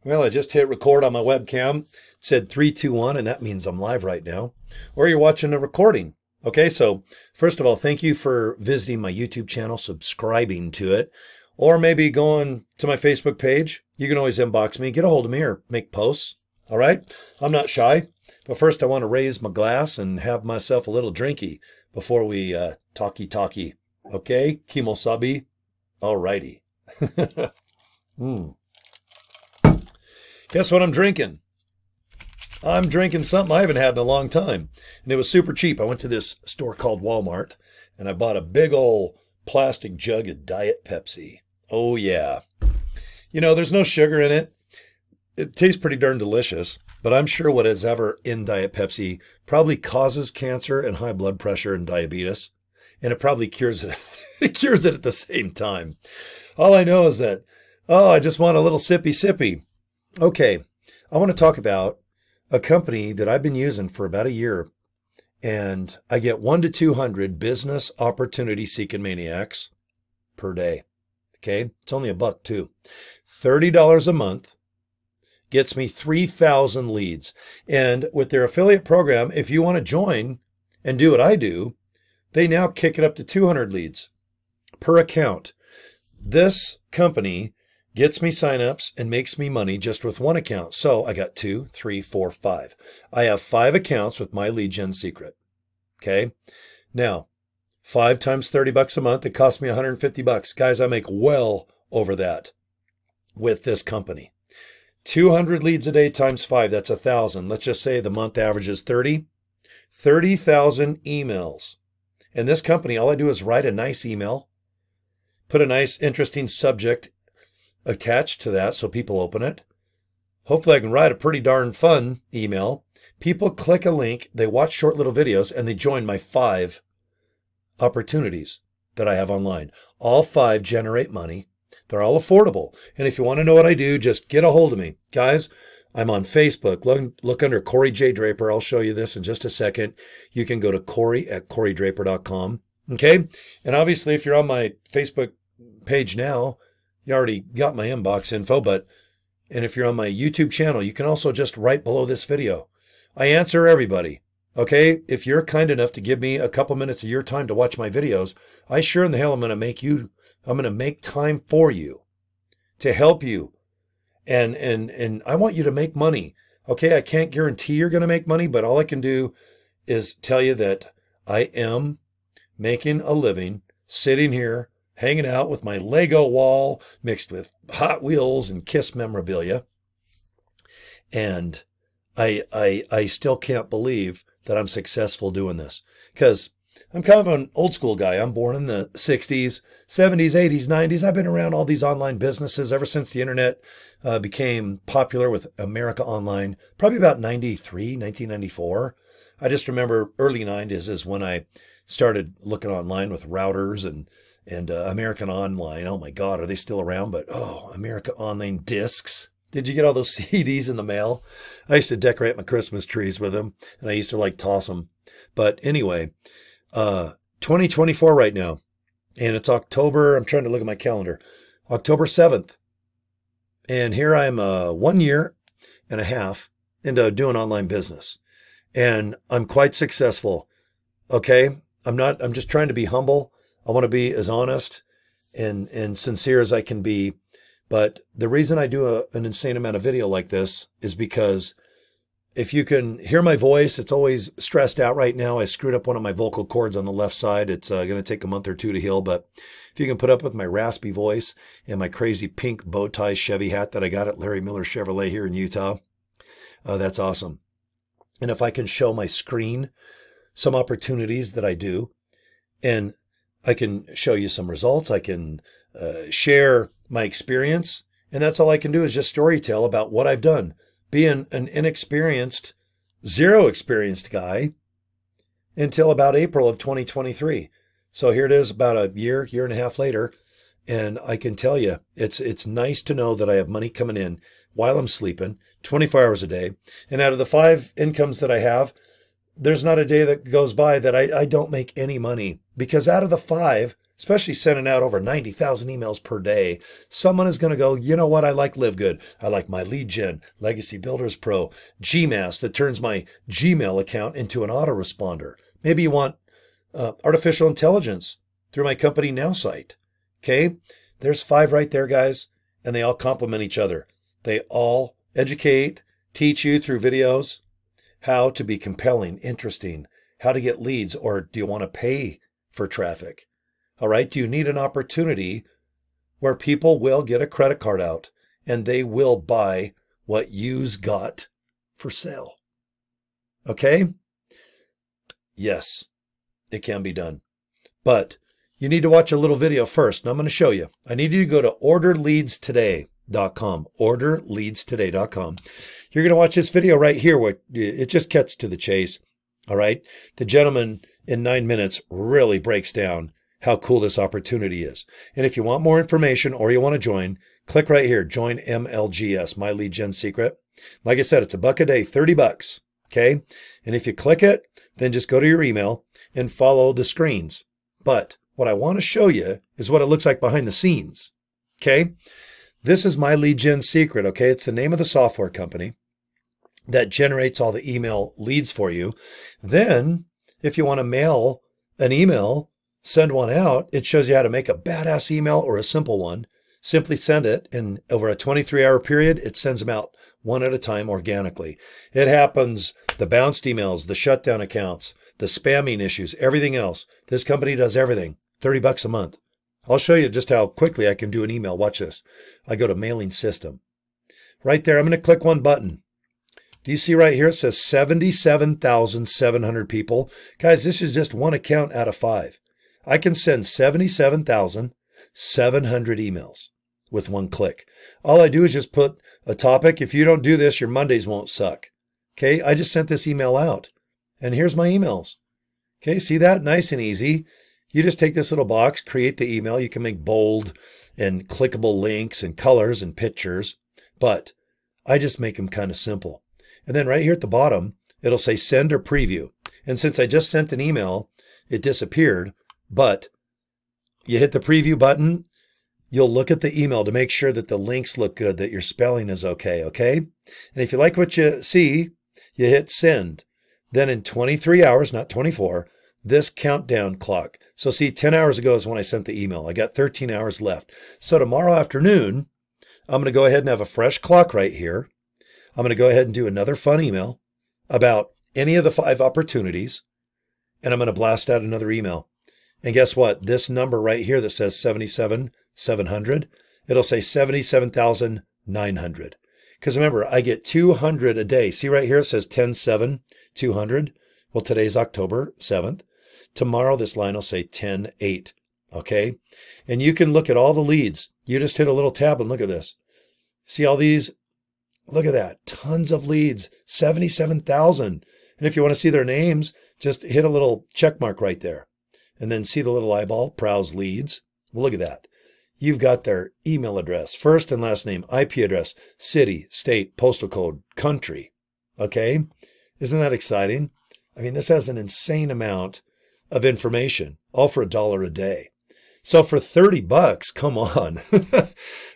Well, I just hit record on my webcam. It said 3, 2, 1, and that means I'm live right now. Or you're watching a recording. Okay, so first of all, thank you for visiting my YouTube channel, subscribing to it, or maybe going to my Facebook page. You can always inbox me, get a hold of me, or make posts. All right, I'm not shy. But first, I want to raise my glass and have myself a little drinky before we talkie. Okay, kimosabi. All righty. Guess what I'm drinking? I'm drinking something I haven't had in a long time. And it was super cheap. I went to this store called Walmart and I bought a big old plastic jug of Diet Pepsi. Oh yeah. You know, there's no sugar in it. It tastes pretty darn delicious, but I'm sure what is ever in Diet Pepsi probably causes cancer and high blood pressure and diabetes. And it probably cures it. It cures it at the same time. All I know is that, I just want a little sippy. Okay, I want to talk about a company that I've been using for about a year, and I get 1 to 200 business opportunity seeking maniacs per day. Okay, it's only $1 too. $30 a month gets me 3,000 leads. And with their affiliate program, if you want to join and do what I do, they now kick it up to 200 leads per account. This company gets me signups and makes me money just with one account. So I got 2, 3, 4, 5. I have 5 accounts with my lead gen secret. Okay. Now, 5 times $30 a month, it costs me $150. Guys, I make well over that with this company. 200 leads a day times 5, that's 1,000. Let's just say the month average is 30. 30,000 emails. And this company, all I do is write a nice email, put a nice, interesting subject attached to that so people open it. Hopefully I can write a pretty darn fun email. People click a link, they watch short little videos, and they join my 5 opportunities that I have online. All 5 generate money. They're all affordable. And if you want to know what I do, just get a hold of me. Guys, I'm on Facebook. Look under Cory J. Draper. I'll show you this in just a second. You can go to Cory at CoryDraper.com. Okay? And obviously, if you're on my Facebook page now, you already got my inbox info, and if you're on my YouTube channel, you can also just right below this video. I answer everybody. Okay? If you're kind enough to give me a couple minutes of your time to watch my videos, I sure in the hell I'm going to make time for you to help you. And I want you to make money. Okay? I can't guarantee you're going to make money, but all I can do is tell you that I am making a living sitting here hanging out with my Lego wall mixed with Hot Wheels and Kiss memorabilia. And I still can't believe that I'm successful doing this because I'm kind of an old school guy. I'm born in the 60s, 70s, 80s, 90s. I've been around all these online businesses ever since the internet became popular with America Online, probably about 1994. I just remember early 90s is when I started looking online with routers and American Online. Oh my God, are they still around? But America Online discs. Did you get all those CDs in the mail? I used to decorate my Christmas trees with them, and I used to like toss them. But anyway, 2024 right now, and it's October. I'm trying to look at my calendar. October 7th. And here I am 1 year and a half into doing online business. And I'm quite successful. Okay? I'm just trying to be humble. I want to be as honest and sincere as I can be. But the reason I do an insane amount of video like this is because if you can hear my voice, it's always stressed out right now. I screwed up one of my vocal cords on the left side. It's going to take a month or 2 to heal. But if you can put up with my raspy voice and my crazy pink bow tie Chevy hat that I got at Larry Miller Chevrolet here in Utah, that's awesome. And if I can show my screen some opportunities that I do, and I can show you some results. I can share my experience. And that's all I can do is just storytell about what I've done. Being an inexperienced, zero experienced guy until about April of 2023. So here it is about a year and a half later. And I can tell you, it's nice to know that I have money coming in while I'm sleeping 24 hours a day. And out of the 5 incomes that I have, there's not a day that goes by that I don't make any money, because out of the 5, especially sending out over 90,000 emails per day, someone is going to go, you know what? I like LiveGood. I like my lead gen, Legacy Builders Pro, GMass that turns my Gmail account into an autoresponder. Maybe you want artificial intelligence through my company Nowsite. Okay. There's 5 right there, guys. And they all complement each other. They all educate, teach you through videos how to be compelling, interesting, how to get leads, or do you want to pay for traffic? All right. Do you need an opportunity where people will get a credit card out and they will buy what you's got for sale? Okay. Yes, it can be done. But you need to watch a little video first, and I'm going to show you. I need you to go to orderleadstoday.com, orderleadstoday.com. You're going to watch this video right here where it just cuts to the chase. All right. The gentleman in 9 minutes really breaks down how cool this opportunity is. And if you want more information or you want to join, click right here, join MLGS, My Lead Gen Secret. Like I said, it's $1 a day, $30. Okay. And if you click it, then just go to your email and follow the screens. But what I want to show you is what it looks like behind the scenes. Okay. This is My Lead Gen Secret. Okay. It's the name of the software company that generates all the email leads for you. Then if you want to mail an email, send one out, it shows you how to make a badass email or a simple one. Simply send it, and over a 23-hour period, it sends them out one at a time organically. It happens, the bounced emails, the shutdown accounts, the spamming issues, everything else. This company does everything. $30 a month. I'll show you just how quickly I can do an email. Watch this. I go to mailing system. Right there, I'm going to click one button. Do you see right here? It says 77,700 people. Guys, this is just one account out of 5. I can send 77,700 emails with one click. All I do is just put a topic. If you don't do this, your Mondays won't suck. Okay, I just sent this email out, and here's my emails. Okay, see that? Nice and easy. You just take this little box, create the email. You can make bold and clickable links and colors and pictures, but I just make them kind of simple. And then right here at the bottom, it'll say send or preview. And since I just sent an email, it disappeared. But you hit the preview button, you'll look at the email to make sure that the links look good, that your spelling is okay, okay? And if you like what you see, you hit send. Then in 23 hours, not 24, this countdown clock. So see, 10 hours ago is when I sent the email. I got 13 hours left. So tomorrow afternoon, I'm going to go ahead and have a fresh clock right here. I'm going to go ahead and do another fun email about any of the 5 opportunities, and I'm going to blast out another email. And guess what? This number right here that says 77,700, it'll say 77,900. Because remember, I get 200 a day. See right here, it says 10/7, 200. Well, today's October 7th. Tomorrow, this line will say 10/8. Okay? And you can look at all the leads. You just hit a little tab and look at this. See all these? Look at that. Tons of leads. 77,000. And if you want to see their names, just hit a little check mark right there. And then see the little eyeball, browse leads. Well, look at that. You've got their email address, first and last name, IP address, city, state, postal code, country. Okay? Isn't that exciting? I mean, this has an insane amount of information, all for $1 a day. So for $30, come on.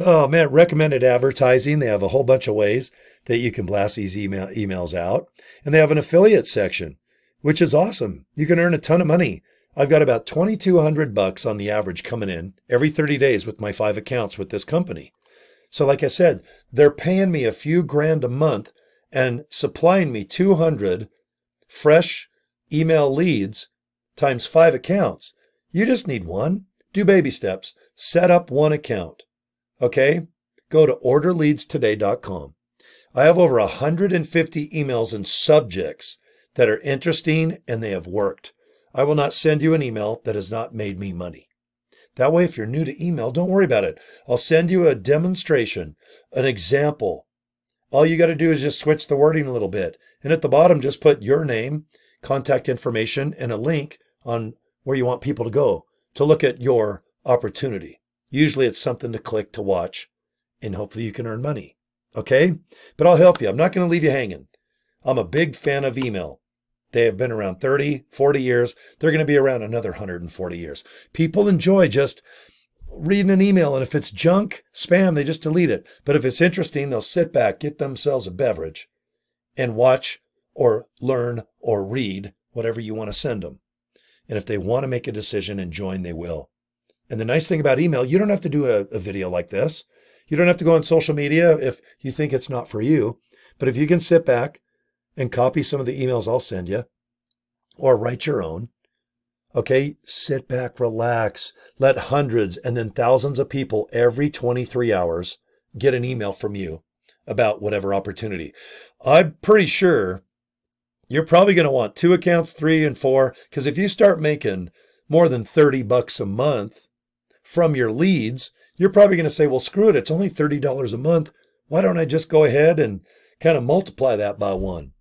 Oh man, recommended advertising. They have a whole bunch of ways that you can blast these emails out. And they have an affiliate section, which is awesome. You can earn a ton of money. I've got about $2,200 on the average coming in every 30 days with my 5 accounts with this company. So like I said, they're paying me a few grand a month and supplying me 200 fresh email leads times 5 accounts. You just need one. Do baby steps. Set up one account. Okay? Go to orderleadstoday.com. I have over 150 emails and subjects that are interesting and they have worked. I will not send you an email that has not made me money. That way, if you're new to email, don't worry about it. I'll send you a demonstration, an example. All you got to do is just switch the wording a little bit. And at the bottom, just put your name, contact information, and a link on where you want people to go to look at your opportunity. Usually it's something to click to watch, and hopefully you can earn money. Okay? But I'll help you. I'm not going to leave you hanging. I'm a big fan of email. They have been around 30, 40 years. They're going to be around another 140 years. People enjoy just reading an email, and if it's junk, spam, they just delete it. But if it's interesting, they'll sit back, get themselves a beverage, and watch or learn or read whatever you want to send them. And if they want to make a decision and join, they will. And the nice thing about email, you don't have to do a video like this. You don't have to go on social media if you think it's not for you. But if you can sit back and copy some of the emails I'll send you, or write your own, okay, sit back, relax, let hundreds and then thousands of people every 23 hours get an email from you about whatever opportunity. I'm pretty sure you're probably going to want 2 accounts, 3 and 4, because if you start making more than $30 a month from your leads, you're probably going to say, well, screw it. It's only $30 a month. Why don't I just go ahead and kind of multiply that by 1?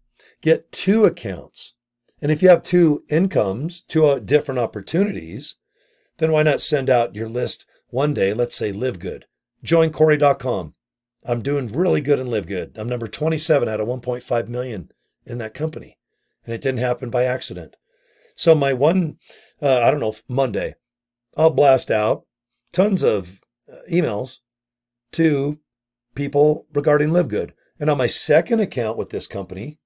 Get 2 accounts. And if you have 2 incomes, 2 different opportunities, then why not send out your list one day? Let's say LIVEGOOD. Joincory.com. I'm doing really good in LIVEGOOD. I'm number 27 out of 1.5 million in that company. And it didn't happen by accident. So my Monday, I'll blast out tons of emails to people regarding LIVEGOOD. And on my second account with this company,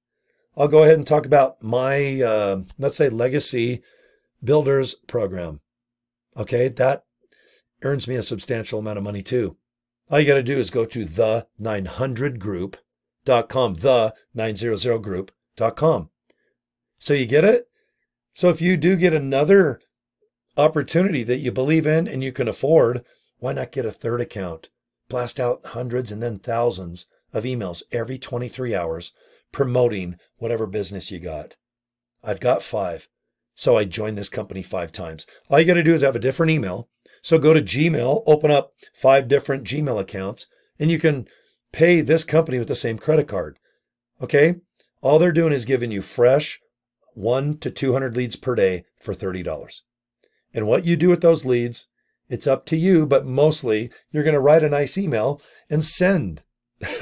I'll go ahead and talk about my, let's say, Legacy Builders program. Okay, that earns me a substantial amount of money too. All you got to do is go to the900group.com, the900group.com. So you get it? So if you do get another opportunity that you believe in and you can afford, why not get a third account? Blast out hundreds and then thousands of emails every 23 hours promoting whatever business you got. I've got 5. So I joined this company 5 times. All you got to do is have a different email. So go to Gmail, open up 5 different Gmail accounts, and you can pay this company with the same credit card. Okay? All they're doing is giving you fresh 1 to 200 leads per day for $30. And what you do with those leads, it's up to you, but mostly you're going to write a nice email and send.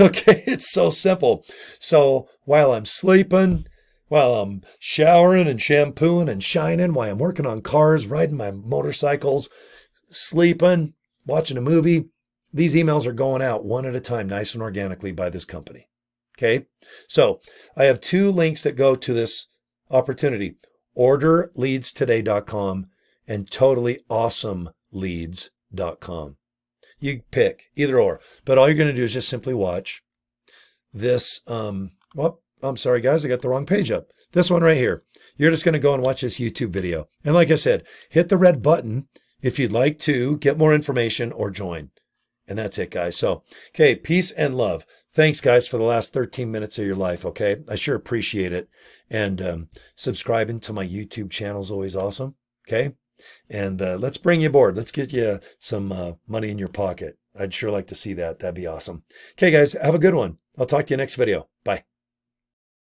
Okay, it's so simple. So while I'm sleeping, while I'm showering and shampooing and shining, while I'm working on cars, riding my motorcycles, sleeping, watching a movie, these emails are going out one at a time, nice and organically by this company. Okay, so I have 2 links that go to this opportunity, orderleadstoday.com and totallyawesomeleads.com. You pick either or, but all you're going to do is just simply watch this. I'm sorry, guys, I got the wrong page up. This one right here. You're just going to go and watch this YouTube video. And like I said, hit the red button if you'd like to get more information or join. And that's it, guys. So, okay, peace and love. Thanks, guys, for the last 13 minutes of your life, okay? I sure appreciate it. And subscribing to my YouTube channel is always awesome, okay? And let's bring you aboard. Let's get you some money in your pocket. I'd sure like to see that. That'd be awesome. Okay, guys, have a good one. I'll talk to you next video. Bye.